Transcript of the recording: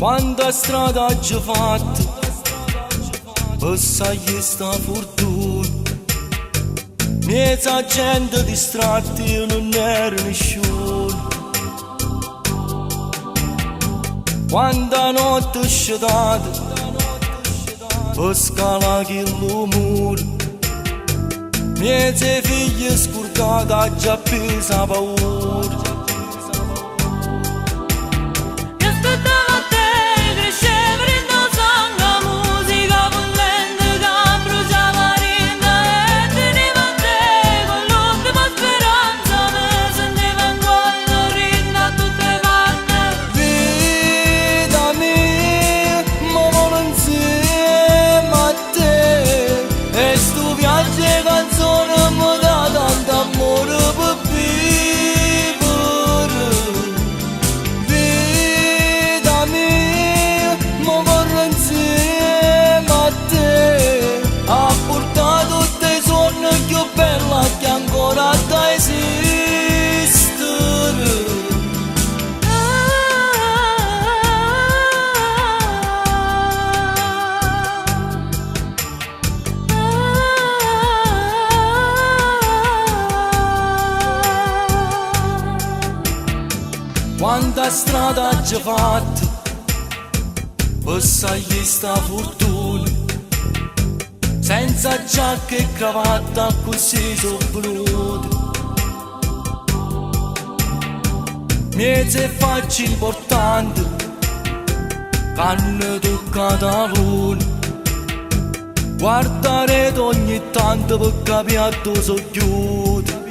Quanta strada ci fatto, passai sta fortuna. Miezza gente distratti, io non ero nessuno. Quanta notte è sciatata, per scalare il muro. Miezza figlie scordata, già pesa paura. Che ancora da esistere. Quanta strada ci fatto, passai sta fortuna. Senza giacca e cravatta così soffruto. Miezze facce importanti, canne toccata la luna. Guardare ogni tanto per capire dove sono chiuso.